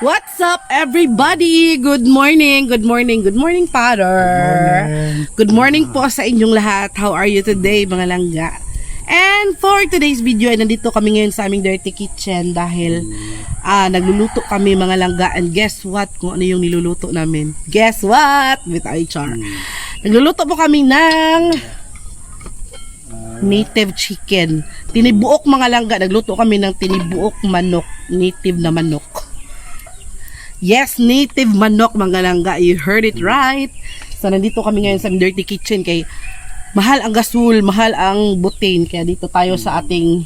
What's up, everybody? Good morning, good morning, good morning, Father. Good morning po sa inyong lahat. How are you today, mga langga? And for today's video, ay nandito kami ngayon sa aming dirty kitchen dahil nagluluto kami, mga langga. And guess what? Kung ano yung niluluto namin. Guess what? With Char. Nagluluto po kami ng native chicken. Tinibuok, mga langga. Nagluto kami ng tinibuok manok. Native na manok. Yes, native manok, mga langga. You heard it right. So, nandito kami ngayon sa dirty kitchen kay mahal ang gasol, mahal ang butane. Kaya dito tayo sa ating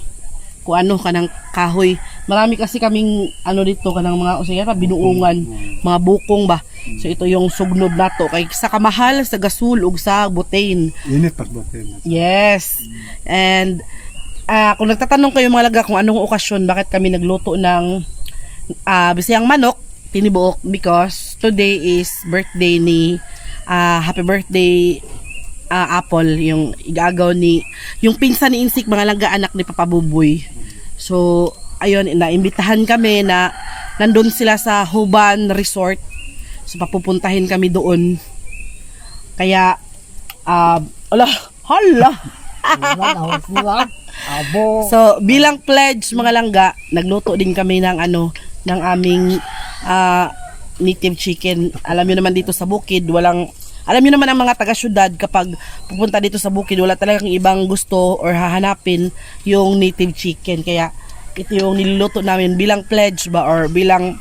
kanang kahoy. Marami kasi kaming dito kanang mga binuungan, mga bukong ba. So, ito yung sugnod nato kay sa kamahal sa gasol ug sa butane. Init pag butane. Yes. And kung nagtatanong kayo, mga langga, kung anong okasyon bakit kami nagluto ng bisayang manok, tinibuok, because today is birthday ni happy birthday Apple, yung igagaw ni yung pinsan ni Insik, mga langga, anak ni Papa Buboy. So ayun, naimbitahan kami na nandun sila sa Huban Resort, so papupuntahin kami doon. Kaya hala so bilang pledge, mga langga, nagluto din kami ng ng aming native chicken. Alam nyo naman dito sa bukid, alam nyo naman ang mga taga-syudad, kapag pupunta dito sa bukid, wala talagang ibang gusto or hahanapin yung native chicken. Kaya ito yung niluluto namin bilang pledge ba, or bilang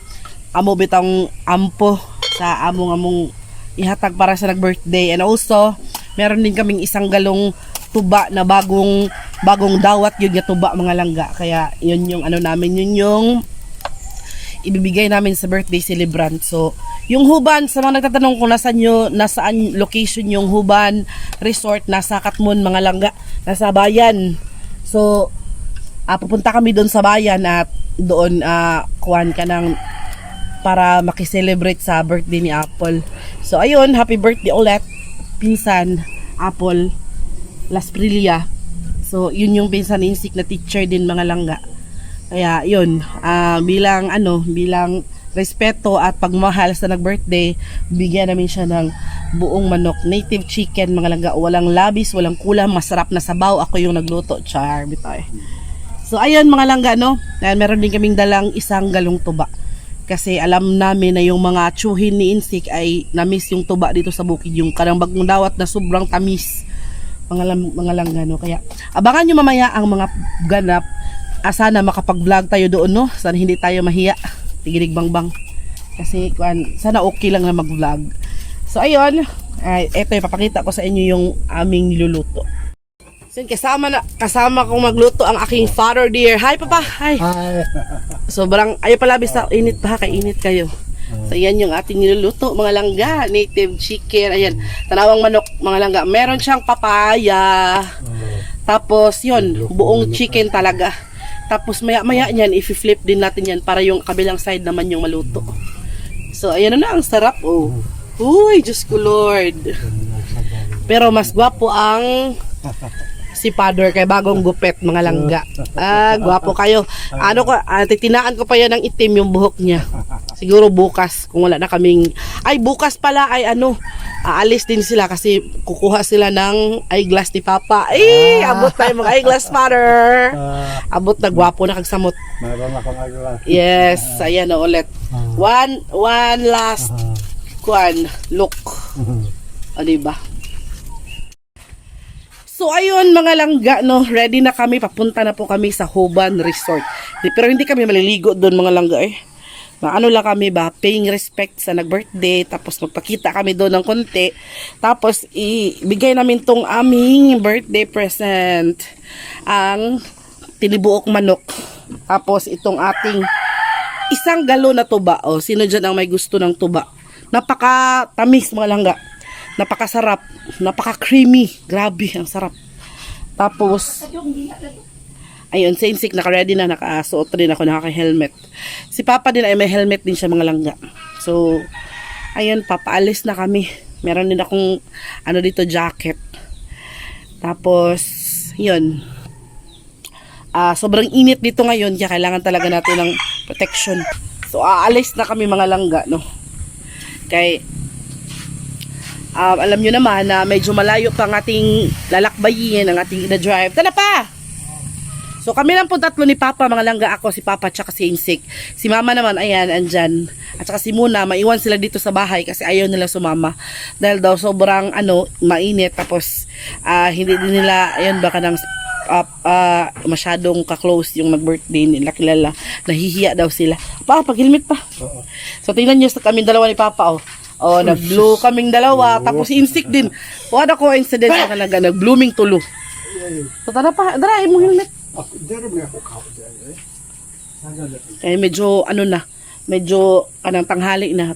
bitang ampo sa among ihatag para sa nag-birthday. And also, meron din kaming isang galong tuba na bagong dawat yun nga tuba, mga langga. Kaya yun yung namin, yun yung ibibigay namin sa birthday celebrant. So, yung Huban, sa mga nagtatanong kung nasaan location yung Huban Resort, nasa Katmon, mga langga, nasa bayan. So, pupunta kami doon sa bayan at doon kuhan ka ng para makiselebrate sa birthday ni Apple. So, ayun, happy birthday ulit, pinsan Apple Las Prilia. So, yun yung pinsan ni Insik na teacher din, mga langga. Kaya yun, bilang respeto at pagmahal sa nag-birthday, bigyan namin siya ng buong manok, native chicken, mga langga, walang labis, walang kulang, masarap na sabaw. Ako yung nagluto, char, bitoy. So ayun, mga langga, meron din kaming dalang isang galong tuba. Kasi alam namin na yung mga tsuhin ni Insik ay namiss yung tuba dito sa bukid, yung karang bagong dawat na sobrang tamis, mga langga, Kaya abangan nyo mamaya ang mga ganap. Sana makapag-vlog tayo doon, sana hindi tayo mahiya, tigilig bangbang, kasi sana okay lang na mag-vlog. So ayun, eto yung papakita ko sa inyo yung aming niluluto. So kasama kong magluto ang aking father dear. Hi papa, hi. Sobrang palabis sa init pa, kainit kayo. So yan yung ating niluluto, mga langga, native chicken. Ayan, tanawang manok, mga langga, meron siyang papaya, tapos yun, buong chicken talaga. Tapos maya niyan, i-flip din natin yan para yung kabilang side naman yung maluto. So ayan na, ang sarap. Uy, Diyos ko Lord. Pero mas gwapo ang si Father kay bagong gupet, mga langga. Gwapo kayo. Titinaan ko pa yan ng itim yung buhok niya. Siguro bukas, kung wala na kaming bukas pala ay aalis din sila kasi kukuha sila ng eyeglass ni Papa. Abot tayo mga eyeglass, Father. Abot na, gwapo na kagsamot. Mayroon akong eyeglass. Yes, ayan na ulit. One last look. O, diba? So ayun, mga langga, ready na kami, papunta na po kami sa Huban Resort. Pero hindi kami maliligo doon, mga langga lang kami ba, paying respect sa nag-birthday, tapos magpakita kami doon ng konti, tapos ibigay namin tong aming birthday present, ang tinibuok manok, tapos itong ating isang galon na tuba. Sino dyan ang may gusto ng tuba? Napaka-tamis, mga langga, napakasarap, napaka-creamy, grabe, ang sarap. Tapos ayun, si Insik naka-ready na, nakasuot rin ako, naka-helmet. Si Papa din ay may helmet din siya, mga langga. So ayun, papaalis na kami. Meron din akong dito, jacket. Tapos yun, sobrang init dito ngayon, kaya kailangan talaga natin ng protection. So aalis na kami mga langga, no. Kay alam nyo naman na medyo malayo pa ang ating lalakbayin, ang ating ina-drive. Tala pa! So kami lang po tatlo ni Papa, mga langga, ako, si Papa, tsaka si Insik. Si Mama naman, ayan, andyan. At saka si Muna, maiwan sila dito sa bahay kasi ayaw nila sumama. Dahil daw sobrang, mainit. Tapos, hindi din nila, ayun, baka nang masyadong ka-close yung mag-birthday nila, kilala. Nahihiya daw sila. Pa, pag-helmet pa. Oo. So tingnan nyo sa kaming dalawa ni Papa, oh. Oh, nag-blue kaming dalawa, tapos si Insik din. Wala ko incident na nag-blooming tulo. So tara pa, tara, mo helmet. Dero mo ako kao dyan. Eh medyo medyo anong tanghali na.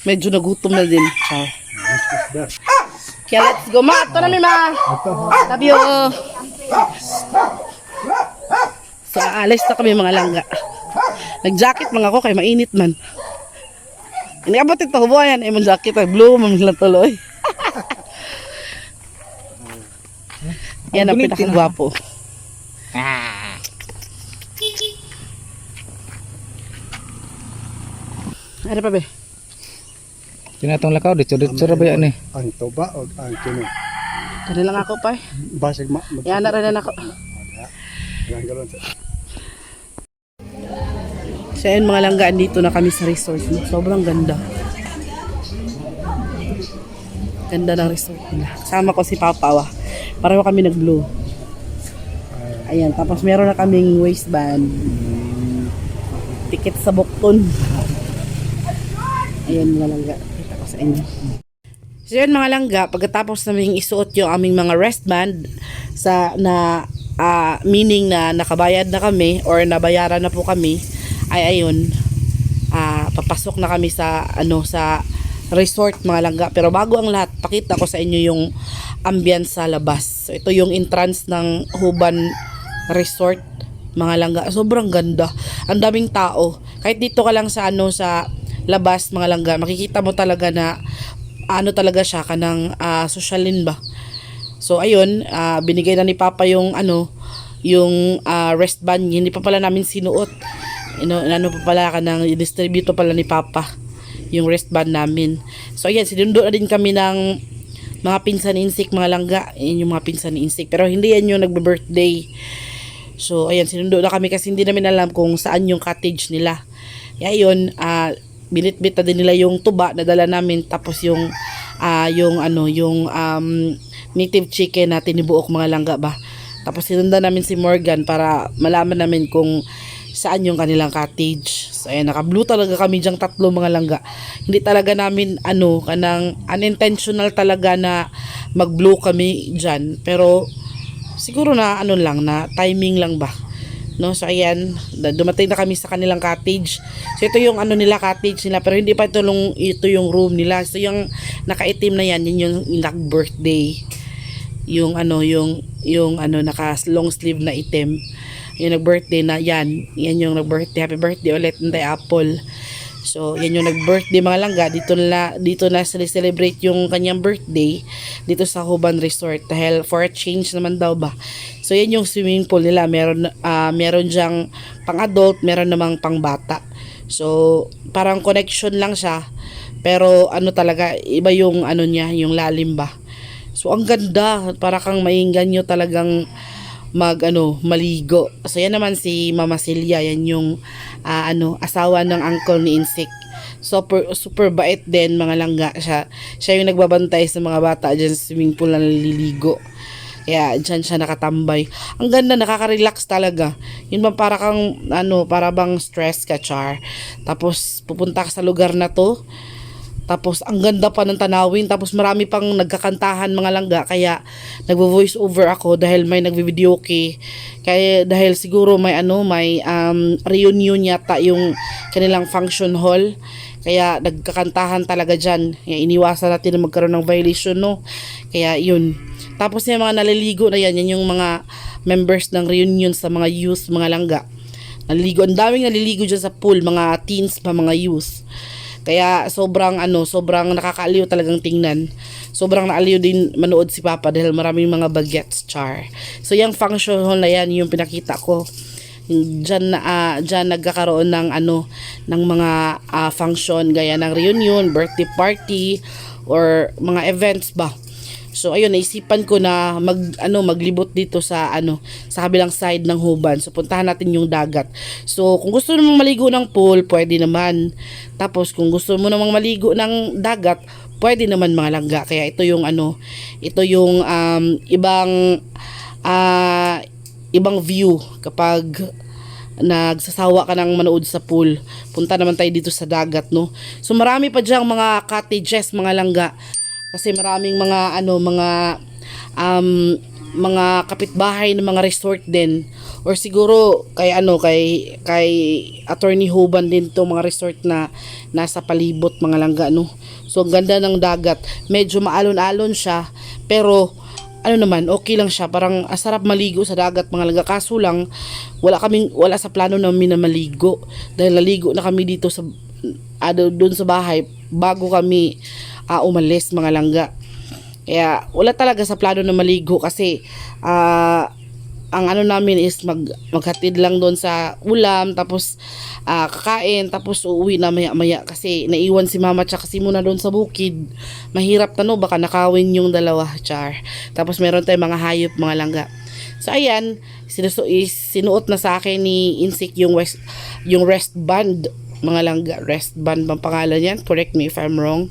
Medyo nagutom na din. Char. Kaya let's go, ma. Ito na mi, ma. Love you. So aalis na kami mga langga. Nag-jacket mga ako kay mainit man. Iniabot ito, hubuayan, mong jacket, blue, mamila tuloy. Yan ang pinakagwapo. Ano pa, be? Tinatong lakaw, dito ra ba yan eh? Ang toba o ang kino. Tara lang ako, pa. Basig ma. Yan na rin ako. Yan galon sa. So yun mga langgaan, dito na kami sa resort. Sobrang ganda. Ganda ng resort nila. Kasama ko si Papa. Pareho kami nag-blue. Ayan, tapos meron na kaming waistband. Ticket sa Bukton. Ayan mga langga. Kita ko sa inyo. So yun mga langga, pagkatapos namin isuot yung aming mga wristband meaning na nakabayad na kami or nabayaran na po kami, ay ayun, papasok na kami sa sa resort mga langga. Pero bago ang lahat, pakita ko sa inyo yung ambience sa labas. So ito yung entrance ng Huban Resort mga langga. Sobrang ganda, ang daming tao. Kahit dito ka lang sa sa labas mga langga, makikita mo talaga na talaga siya kanang sosyalin ba. So ayun, binigay na ni Papa yung yung wristband. Hindi pa pala namin sinuot. Pa pala ka ng distribute pala ni Papa yung wristband namin. So ayan, sinundo na din kami ng mga pinsan ni Insik mga langga. Yan yung mga pinsan ni Insik, pero hindi yan yung nagbe-birthday. So ayan, sinundo na kami kasi hindi namin alam kung saan yung cottage nila. Ayun, binit-bit na din nila yung tuba na dala namin, tapos yung native chicken na tinibuok mga langga ba. Tapos sinundan namin si Morgan para malaman namin kung saan yung kanilang cottage. So ayan, naka-blue talaga kami diyang tatlo mga langga. Hindi talaga namin kanang unintentional talaga na mag-blue kami diyan. Pero siguro na lang, na timing lang ba. No, so ayan, dumating na kami sa kanilang cottage. So ito yung nila cottage nila, pero hindi pa ito yung room nila. So yung nakaitim na yan yung nag-birthday. Yung naka long sleeve na itim. Yung nag-birthday na yan yung nag-birthday. Happy birthday ulit Nday Apple. So yan yung nag-birthday mga langga. Dito na celebrate yung kanyang birthday dito sa Huban Resort, dahil for a change naman daw ba. So yan yung swimming pool nila. Meron diyang pang adult, meron namang pang bata. So parang connection lang siya, pero talaga iba yung niya, yung lalim ba. So ang ganda, para kang maingganyo talagang maligo. So yan naman si Mama Celia, yan yung asawa ng uncle ni Insik. Super bait din mga langga. Siya yung nagbabantay sa mga bata diyan sa swimming pool na naliligo. Kaya diyan siya nakatambay. Ang ganda, nakaka-relax talaga. Yun ba, para kang para bang stress ka, char. Tapos pupunta ka sa lugar na to. Tapos ang ganda pa ng tanawin, tapos marami pang nagkakantahan mga langga, kaya nagvo-voice over ako dahil may nagvi-videoke. Kaya dahil siguro may reunion yata yung kanilang function hall. Kaya nagkakantahan talaga diyan. Kaya iniwasan natin na magkaroon ng violation, no. Kaya yun. Tapos yung mga naliligo na yan yung mga members ng reunion sa mga youth mga langga. Naliligo, ang daming naliligo diyan sa pool, mga teens pa, mga youth. Kaya sobrang nakakaaliw talagang tingnan. Sobrang naaliw din manood si Papa dahil maraming mga bagets, char. So yung function hall na yan, yung pinakita ko. Diyan nagkakaroon ng ng mga function gaya ng reunion, birthday party or mga events ba. So ayun, naisipan ko na maglibot dito sa sa kabilang side ng Huban. So puntahan natin yung dagat. So kung gusto mo maligo ng pool, pwede naman. Tapos kung gusto mo namang maligo ng dagat, pwede naman mga langga. Kaya ito yung ibang view kapag nagsasawa ka ng manood sa pool. Punta naman tayo dito sa dagat, no. So marami pa diyang mga cottages, mga langga. Kasi maraming mga kapitbahay ng mga resort din, or siguro kay Attorney Huban din to, mga resort na nasa palibot mga langga, no. So ang ganda ng dagat, medyo maalon-alon siya, pero naman, okay lang siya. Parang sarap maligo sa dagat mga langga. Kaso lang, wala sa plano namin na maligo. Dahil naligo na kami dito sa doon sa bahay bago kami umalis mga langga. Kaya wala talaga sa plano na maligo kasi ang namin is maghatid lang doon sa ulam, tapos kakain, tapos uuwi na maya-maya kasi naiwan si mama tsaka si Muna doon sa bukid. Mahirap baka nakawin yung dalawa, char. Tapos meron tayong mga hayop mga langga. So ayan, sinuot na sa akin ni Insik yung rest band mga langga. Rest band bang pangalan yan? Correct me if I'm wrong.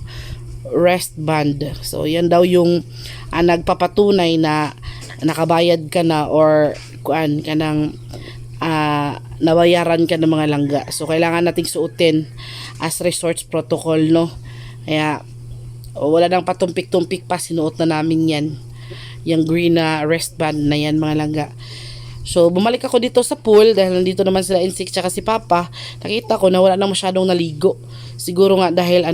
Rest band. So yan daw yung nagpapatunay na nakabayad ka na or kuan ka ng nabayaran ka ng mga langga. So kailangan nating suotin as resorts protocol, no. Kaya wala nang patumpik-tumpik pa, sinuot na namin yan, yung green na rest band na yan mga langga. So bumalik ako dito sa pool dahil nandito naman sila Insik tsaka si Papa. Nakita ko na wala nang masyadong naligo. Siguro nga dahil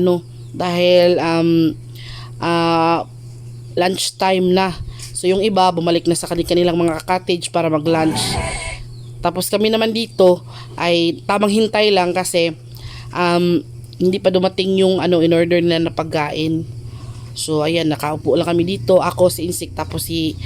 lunch time na. So yung iba bumalik na sa kanilang mga cottage para mag-lunch. Tapos kami naman dito ay tamang hintay lang kasi hindi pa dumating yung in order nila na pagkain. So ayan, nakaupo lang kami dito. Ako, si Insik, tapos si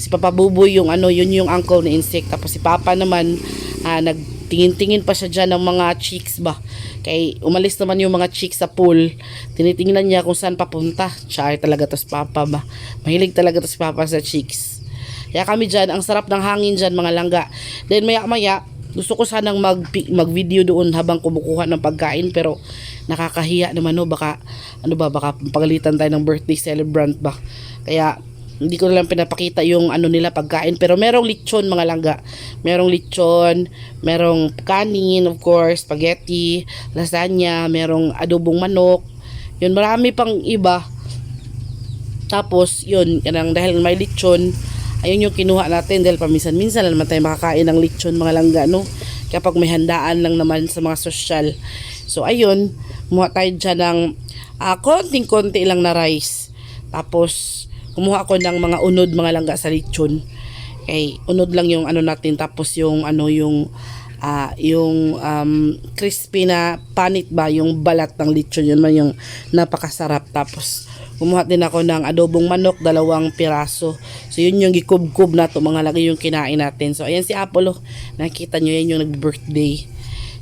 Papa Buboy, yun yung uncle ni Insik. Tapos si Papa naman nagtingin-tingin pa siya dyan ng mga chicks ba. Kay umalis naman yung mga chicks sa pool. Tinitingnan niya kung saan papunta. Siya talaga to si Papa ba. Mahilig talaga to si Papa sa chicks. Kaya kami dyan, ang sarap ng hangin dyan mga langga. Then maya-maya, gusto ko sanang mag-video doon habang kumukuha ng pagkain, pero nakakahiya naman, no. Baka pagalitan tayo ng birthday celebrant ba. Kaya hindi ko lang pinapakita yung nila pagkain, pero merong lechon mga langga. Merong lechon, merong kanin, of course, spaghetti, lasagna, merong adobong manok. Yun, marami pang iba. Tapos yun, dahil may lechon, ayun yung kinuha natin dahil paminsan-minsan naman tayo makakain ng lechon mga langga, no. Kapag may handaan lang naman sa mga sosyal. So ayun, kumuha tayo dyan ng konting-konti lang na rice. Tapos kumuha ako ng mga unod mga langga sa lechon. Okay, unod lang yung natin, tapos yung crispy na panit ba, yung balat ng lechon, yun man yung napakasarap. Tapos kumuha din ako ng adobong manok, 2 piraso. So yun yung gikub-kub na to mga lagi yung kinain natin. So ayan si Apollo, nakita nyo yan yung nag-birthday.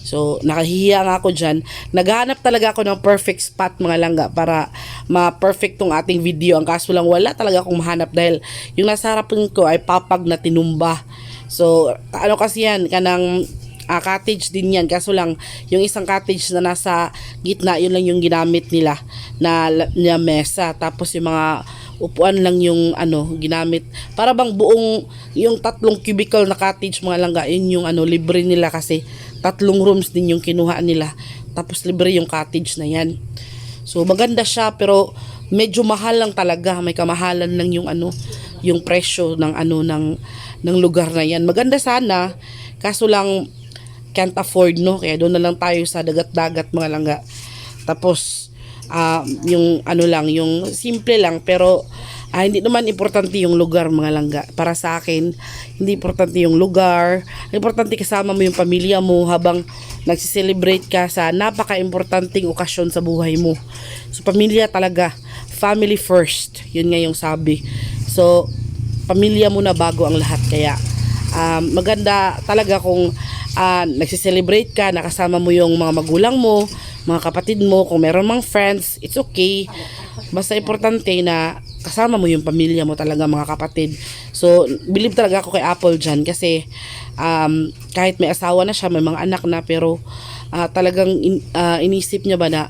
So nakahihiya nga ako dyan. Naghahanap talaga ako ng perfect spot mga langga para ma-perfect tong ating video. Ang kaso lang wala talaga akong mahanap dahil yung nasa harapan ko ay papag na tinumba. So kasi yan, kanang cottage din yan, kaso lang yung isang cottage na nasa gitna, yun lang yung ginamit nila na mesa, tapos yung mga upuan lang yung ginamit, para bang buong yung 3 cubicle na cottage mga langga, yun yung libre nila kasi 3 rooms din yung kinuha nila, tapos libre yung cottage na yan. So maganda siya pero medyo mahal lang talaga, may kamahalan lang yung yung presyo ng ng lugar na yan. Maganda sana, kaso lang can't afford, no. Kaya doon na lang tayo sa dagat-dagat mga langga. Tapos yung yung simple lang, pero hindi naman importante yung lugar mga langga. Para sa akin, hindi importante yung lugar. Importante kasama mo yung pamilya mo habang nagsiselebrate ka sa napaka-importanting okasyon sa buhay mo. So pamilya talaga, family first, yun nga yung sabi. So pamilya muna bago ang lahat. Kaya Maganda talaga kung nagsiselebrate ka, nakasama mo yung mga magulang mo, mga kapatid mo, kung meron mang friends, it's okay. Basta importante na kasama mo yung pamilya mo talaga, mga kapatid. So, believe talaga ako kay Apple dyan kasi kahit may asawa na siya, may mga anak na, pero talagang inisip niya ba na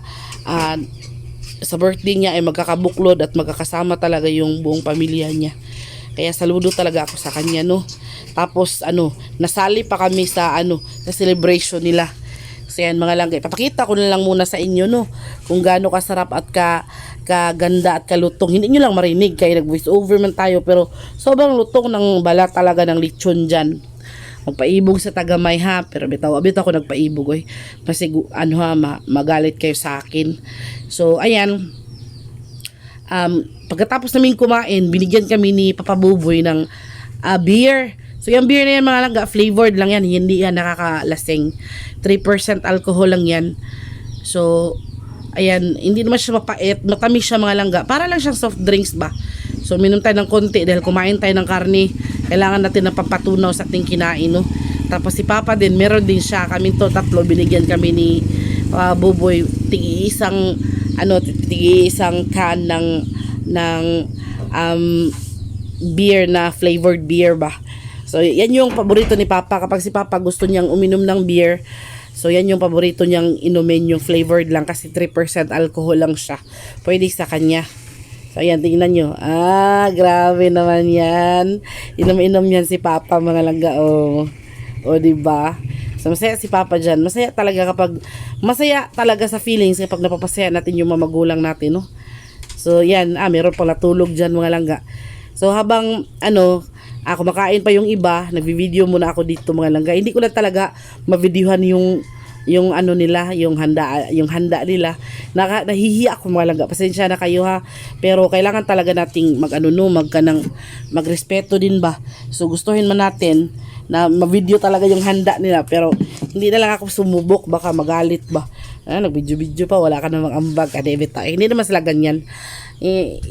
sa birthday niya ay magkakabuklod at magkakasama talaga yung buong pamilya niya. Kaya saludo talaga ako sa kanya, no. Tapos nasali pa kami sa sa celebration nila. So yan mga langga, papakita ko na lang muna sa inyo, no, kung gaano kasarap at kaganda at kalutong. Hindi nyo lang marinig kaya nag voice over man tayo, pero sobrang lutong ng balat talaga ng lechon dyan. Magpaibog sa tagamay ha, pero bitaw ako nagpaibog kasi magalit kayo sa akin. So ayan, pagkatapos namin kumain, binigyan kami ni Papa Buboy ng beer. So yung beer na yan mga langga, flavored lang yan, hindi yan nakakalasing. 3% alcohol lang yan. So ayan, hindi naman siya mapait, matamis siya mga langga, para lang siyang soft drinks ba. So minom tayo ng konti dahil kumain tayo ng karne, kailangan natin ng pampatunaw sa ating kinain, no? Tapos si Papa din, meron din siya, kami to tatlo, binigyan kami ni Buboy tigi-isang can ng beer na flavored beer ba. So yan yung paborito ni Papa, kapag si Papa gusto niyang uminom ng beer, so yan yung paborito niyang inumin, yung flavored lang kasi 3% alcohol lang siya, pwede sa kanya. So ayan, tingnan nyo. Grabe naman yan. Inom-inom yan si Papa mga langga. O diba? So masaya si Papa dyan. Masaya talaga sa feelings kapag napapasaya natin yung mga magulang natin, no? So yan, meron pala tulog dyan mga langga. So habang kumakain pa yung iba, nagvi-video muna ako dito mga langga. Hindi ko na talaga ma-videohan yung nila, yung handa nila. Nahihiya ako mga langga. Pasensya na kayo ha. Pero kailangan talaga nating magrespeto din ba. So gustuhin man natin na ma-video talaga yung handa nila, pero hindi na lang ako sumubok, baka magalit ba. Nag-video pa, wala ka namang ambag, hindi naman sila ganyan.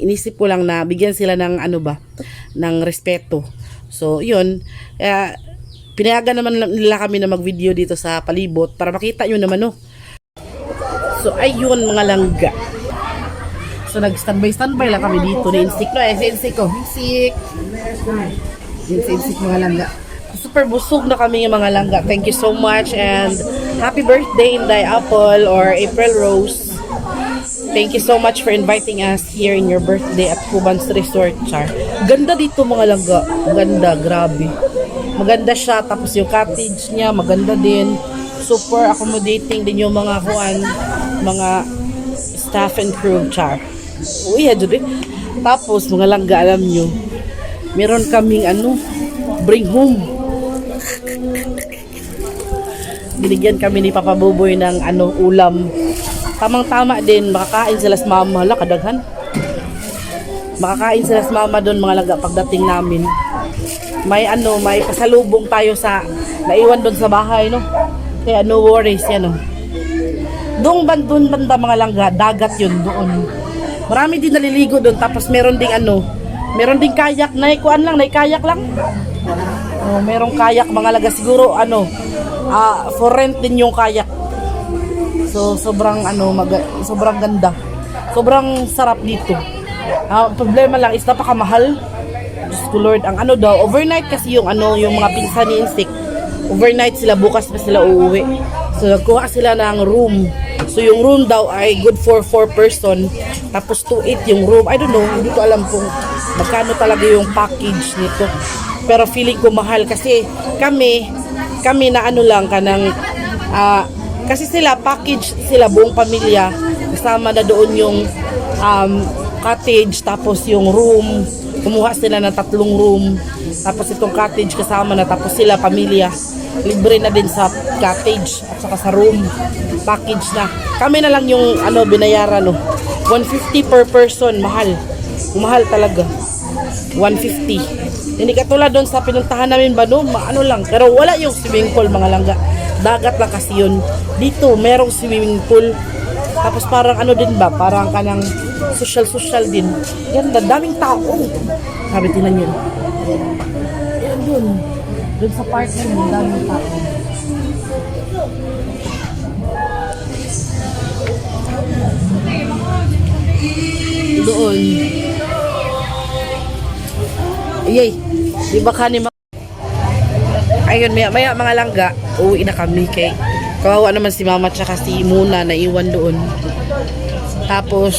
Inisip ko lang na bigyan sila ng ng respeto. So yun, pinayagan naman nila kami na mag-video dito sa palibot para makita nyo naman, no. So ayun mga langga. So nag-standby lang kami dito ni Insik, no. Insik mga langga. Super busog na kami yung mga langga. Thank you so much and happy birthday Inday Apple or April Rose. Thank you so much for inviting us here in your birthday at Cubans Resort, Char. Ganda dito mga langga. Ganda, grabe. Maganda siya, tapos yung cottage niya maganda din, super accommodating din yung mga staff and crew, Char. Uy, tapos mga langga, alam nyo, meron kaming bring home. Binigyan kami ni Papa Buboy ng ulam. Tamang-tama din, makakain sila sa mama. Kadaghan. Makakain sila sa mama doon mga langga pagdating namin. May pasalubong tayo naiwan doon sa bahay, no. Kaya no worries yan, no. Doon banda mga langga, dagat yun doon. Marami din naliligo doon, tapos meron ding kayak, kayak lang. Merong kayak mga langga, siguro for rent din yung kayak. So sobrang sobrang ganda. Sobrang sarap dito. Problema lang is napakamahal. Diyos ko Lord, ang overnight kasi yung mga pinsan ni Insik. Overnight sila, bukas pa sila uuwi. So nagkuha sila ng room. So yung room daw ay good for 4 person. Tapos 2.8 yung room. I don't know, hindi ko alam kung magkano talaga yung package nito. Pero feeling ko mahal kasi kami na kasi sila package sila buong pamilya, kasama na doon yung cottage, tapos yung room, kumuha sila ng 3 room, tapos itong cottage kasama na, tapos sila pamilya libre na din sa cottage at saka sa room, package na. Kami na lang yung binayaran, 150 per person. Mahal talaga, 150. Hindi katulad doon sa pinuntahan namin ba, lang, pero wala yung swimming pool mga langga. Dagat lang kasi yun. Dito merong swimming pool, tapos parang din ba, parang kanang social din. Ganda, daming tao. Sabi, tingnan yun. Ayan yun. Doon sa park na yun, daming tao. Doon. Yay! Di ba kanima? Ayun, maya mga langga, uwi na kami kay kawawa naman si mama tsaka si Muna na iwan doon. Tapos,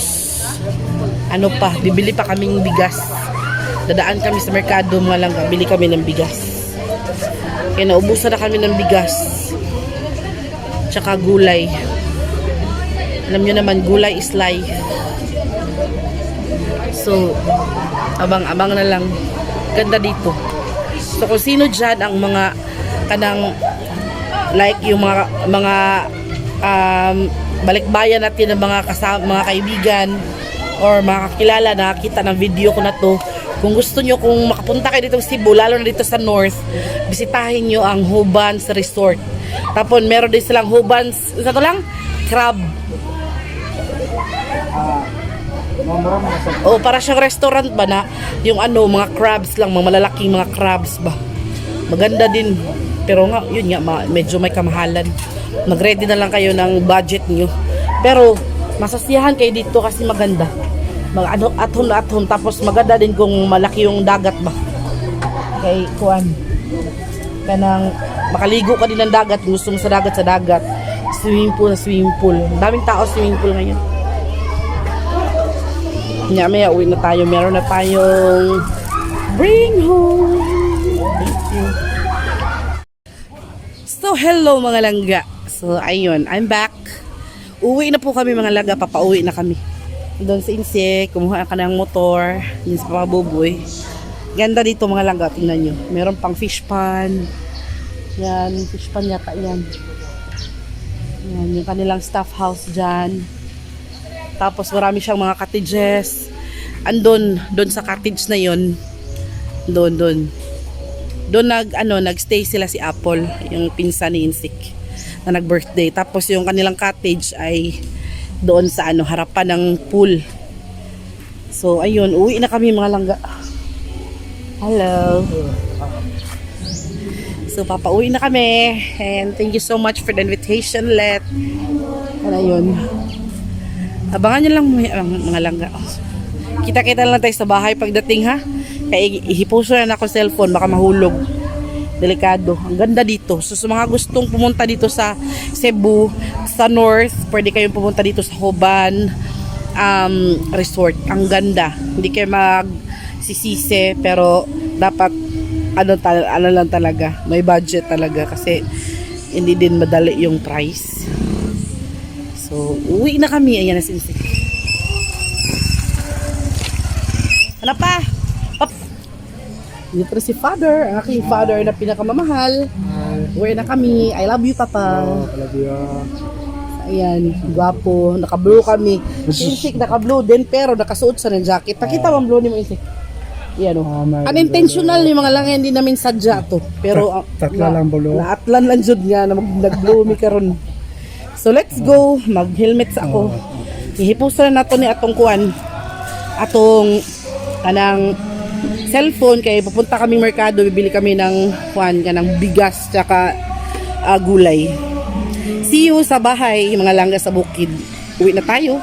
ano pa, bibili pa kaming bigas. Dadaan kami sa merkado mga langga, bili kami ng bigas. Kaya naubusan na kami ng bigas. Tsaka gulay. Alam nyo naman, gulay is life. So, abang-abang na lang. Ganda dito. So kung sino dyan ang mga kanang like yung mga balikbayan natin ng mga mga kaibigan or mga kakilala na nakakita ng video ko na to, kung gusto nyo kung makapunta kayo dito sa Cebu, lalo na dito sa North, bisitahin nyo ang Hubans Resort. Tapos meron din silang Hubans, isa to lang, crab. Oh, para siyang restaurant ba na yung ano, mga crabs lang, mga malalaking mga crabs ba. Maganda din. Pero nga, yun nga, medyo may kamahalan. Mag-ready na lang kayo ng budget niyo. Pero, masasiyahan kayo dito kasi maganda. Athon, tapos maganda din kung malaki yung dagat ba. Kay, kuan. Kanang, makaligo ka din ng dagat, gusto mo sa dagat. Swimming pool. Daming tao swimming pool ngayon. Maya uwi na tayo. Meron na tayong bring home. Thank you. So, hello mga langga. So, ayun. I'm back. Uwi na po kami mga langga. Papauwi na kami. Doon sa Insik. Kumuha ka ng motor. Yun sa mga buboy. Ganda dito mga langga. Tingnan nyo. Meron pang fish pan. Yan. Fish pan yata yan. Yan. Yung kanilang staff house dyan. Tapos marami siyang mga cottages. Andun, doon sa cottage na yon. Doon nagstay sila si Apple, yung pinsan ni Insik na nag-birthday. Tapos yung kanilang cottage ay doon sa harapan ng pool. So ayun, uwi na kami mga langga. Hello. So papauwi na kami. And thank you so much for the invitation, Let. And ayun. Abangan nyo lang mga langga. Kita-kita lang tayo sa bahay pagdating ha. Kaya ihipuso na ako cellphone, baka mahulog. Delikado. Ang ganda dito. So sa mga gustong pumunta dito sa Cebu, sa North, pwede kayong pumunta dito sa Hoban Resort. Ang ganda. Hindi kayo magsisisi, pero dapat ano lang talaga. May budget talaga kasi hindi din madali yung price. So, uwi na kami. Ayan na si Insik. Ano pa? Up. Dito na si Father. Ang aking father na pinakamamahal. Uwi na kami. I love you, Papa. Ayan. Gwapo. Naka-blue kami. Si Insik naka-blue din pero nakasuot sa ng jacket. Pakita mo ang blue ni mo, Insik. Ayan o. Unintentional yung mga lang. Hindi namin sadya to. Pero Tatla lang bulo. naatlan lang jud nga na nag-blue mi karon. So let's go. Mag-helmet sa ako. Ihipusan na nato ni atong kuan. Atong kanang cellphone kay pupunta kaming merkado, bibili kami ng kuan kanang bigas tsaka gulay. See you sa bahay mga langga sa bukid. Uwi na tayo.